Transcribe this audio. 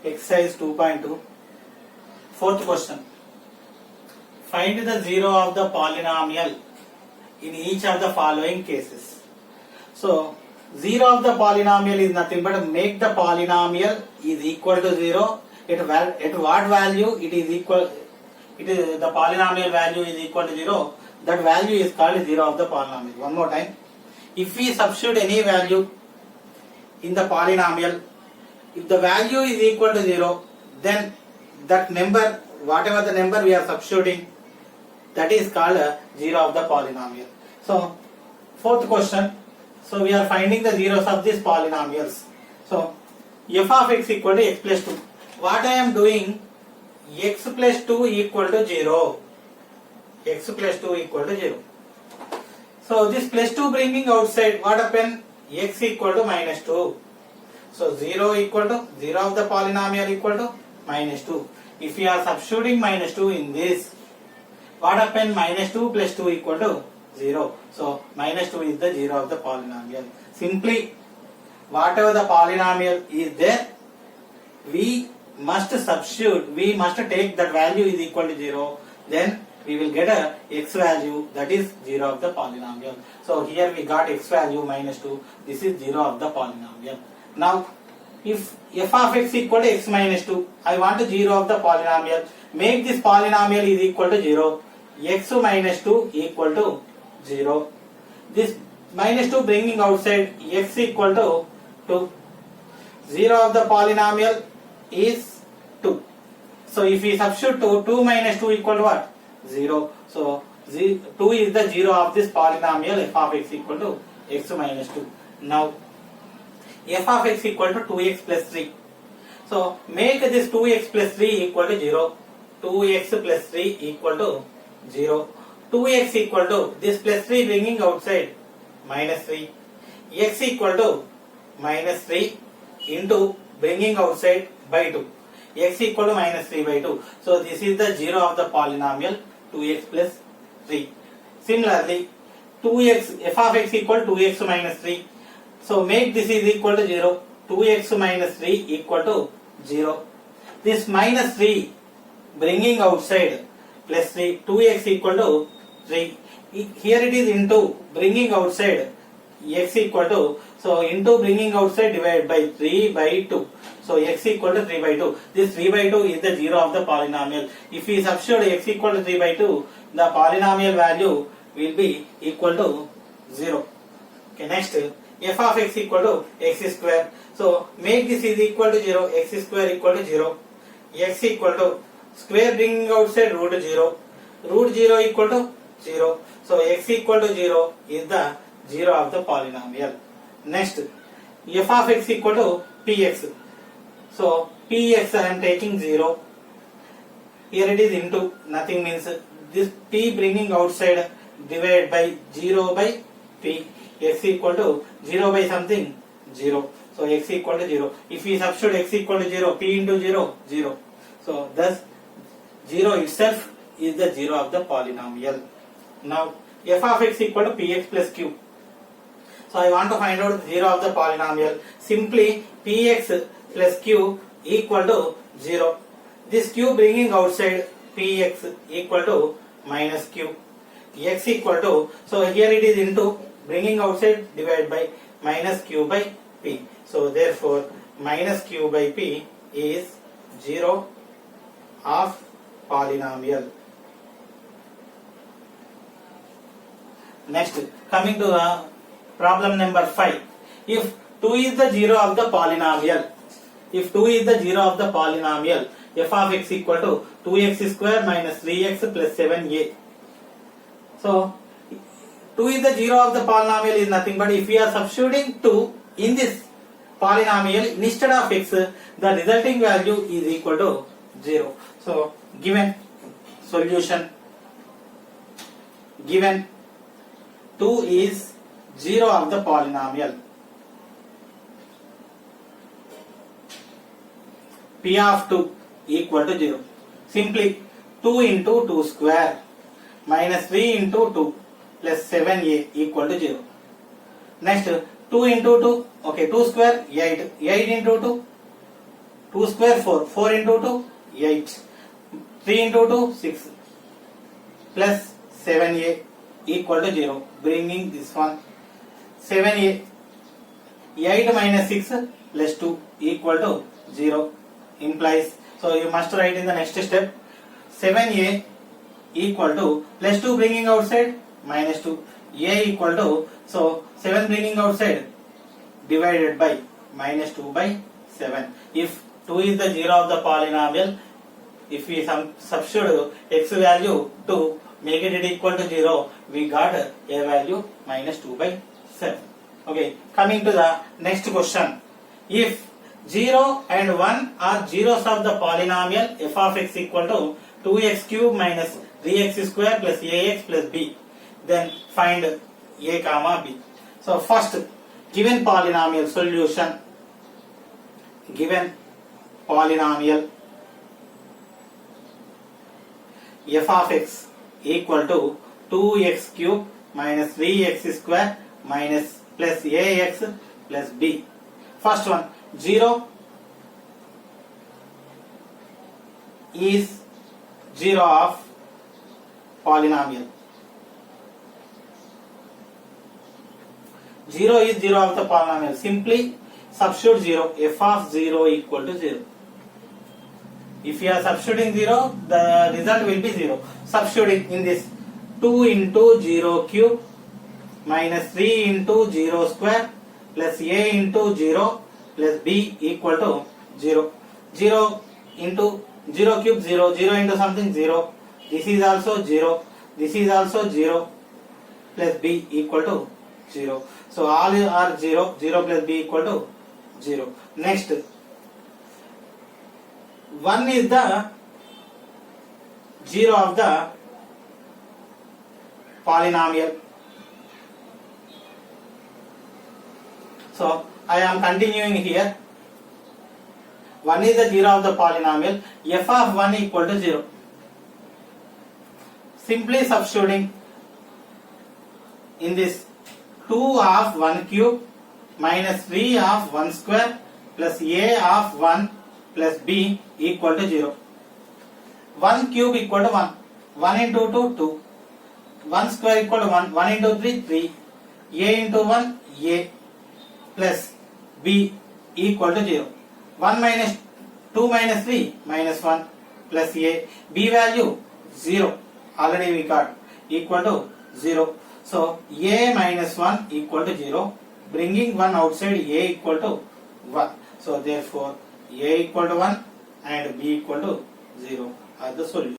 Exercise 2.2. Fourth question. Find the zero of the polynomial in each of the following cases. So, zero of the polynomial is nothing but make the polynomial is equal to 0 at what value it is equal, the polynomial value is equal to 0, that value is called zero of the polynomial. One more time. If we substitute any value in the polynomial, if the value is equal to 0, then that number, whatever the number we are substituting, that is called a zero of the polynomial. So, fourth question. So, we are finding the zeros of these polynomials. So, f of x equal to x plus 2. What I am doing, x plus 2 equal to 0. X plus 2 equal to 0. So, this plus 2 bringing outside, what happened? X equal to minus 2. So, 0 equal to 0 of the polynomial equal to minus 2. If we are substituting minus 2 in this, what happened? Minus 2 plus 2 equal to 0. So, minus 2 is the 0 of the polynomial. Simply, whatever the polynomial is there, we must substitute, we must take that value is equal to 0. Then we will get a x value, that is 0 of the polynomial. So, here we got x value minus 2. This is 0 of the polynomial. Now, if f of x equal to x minus 2, I want 0 of the polynomial. Make this polynomial is equal to 0. X minus 2 equal to 0. This minus 2 bringing outside, x equal to 2. 0 of the polynomial is 2. So, if we substitute 2 minus 2 equal to what? 0. So, 2 is the 0 of this polynomial f of x equal to x minus 2. Now, f of x equal to 2x plus 3. So, make this 2x plus 3 equal to 0. 2x plus 3 equal to 0. 2x equal to this plus 3 bringing outside minus 3. X equal to minus 3 into bringing outside by 2. X equal to minus 3 by 2. So, this is the 0 of the polynomial 2x plus 3. Similarly, 2x, f of x equal to 2x minus 3. So, make this is equal to 0. 2x minus 3 equal to 0. This minus 3 bringing outside plus 3. 2x equal to 3. Here it is into bringing outside x equal to. So, into bringing outside divided by 3 by 2. So, x equal to 3 by 2. This 3 by 2 is the 0 of the polynomial. If we substitute x equal to 3 by 2, the polynomial value will be equal to 0. Okay, next, f of x equal to x square. So, make this is equal to 0, x square equal to 0. X equal to square bringing outside root 0. Root 0 equal to 0. So, x equal to 0 is the 0 of the polynomial. Next, f of x equal to px. So, px I am taking 0. Here it is into, nothing means this p bringing outside divided by 0 by p. X equal to 0 by something 0. So, x equal to 0. If we substitute x equal to 0, p into 0, 0. So, thus 0 itself is the 0 of the polynomial. Now, f of x equal to px plus q. So, I want to find out 0 of the polynomial. Simply px plus q equal to 0. This q bringing outside px equal to minus q. X equal to, so here it is into bringing outside divided by minus q by p. So, therefore, minus q by p is 0 of polynomial. Next, coming to the problem number 5. If 2 is the 0 of the polynomial, if 2 is the 0 of the polynomial, f of x equal to 2x square minus 3x plus 7a. So, 2 is the 0 of the polynomial is nothing but if we are substituting 2 in this polynomial instead of x, the resulting value is equal to 0. So, given solution, given 2 is 0 of the polynomial, p of 2 equal to 0. Simply 2 into 2 square minus 3 into 2 plus 7a equal to 0. Next, 2 into 2, okay, 2 square 8, 8 into 2 2 square 4. 4 into 2 8. 3 into 2 6 plus 7a equal to 0. Bringing this one 7a. 8 minus 6 plus 2 equal to 0 implies. So you must write in the next step 7a equal to plus 2 bringing outside minus 2. A equal to, so 7 bringing outside divided by minus 2 by 7. If 2 is the 0 of the polynomial, if we substitute x value to make it equal to 0, we got a value minus 2 by 7. Okay, coming to the next question. If 0 and 1 are zeros of the polynomial f of x equal to 2x cube minus 3x square plus ax plus b, then find a comma b. So first, given polynomial solution, given polynomial f of x equal to 2x cube minus 3x square minus plus ax plus b. First one, 0 is 0 of polynomial. 0 is 0 of the polynomial. Simply substitute 0. F of 0 equal to 0. If you are substituting 0, the result will be 0. Substituting in this 2 into 0 cube minus 3 into 0 square plus a into 0 plus b equal to 0. 0 into 0 cube 0. 0 into something 0. This is also 0. This is also 0 plus b equal to 0. So all are 0. 0 plus b equal to 0. Next, 1 is the 0 of the polynomial. So I am continuing here. 1 is the 0 of the polynomial. F of 1 equal to 0. Simply substituting in this 2 of 1 cube minus 3 of 1 square plus a of 1 plus b equal to 0. 1 cube equal to 1. 1 into 2, 2. 1 square equal to 1. 1 into 3, 3. A into 1, a plus b equal to 0. 1 minus 2 minus 3 minus 1 plus a. B value 0. Already we got equal to 0. So a minus 1 equal to 0. Bringing 1 outside, a equal to 1. So therefore a equal to 1 and b equal to 0 are the solution.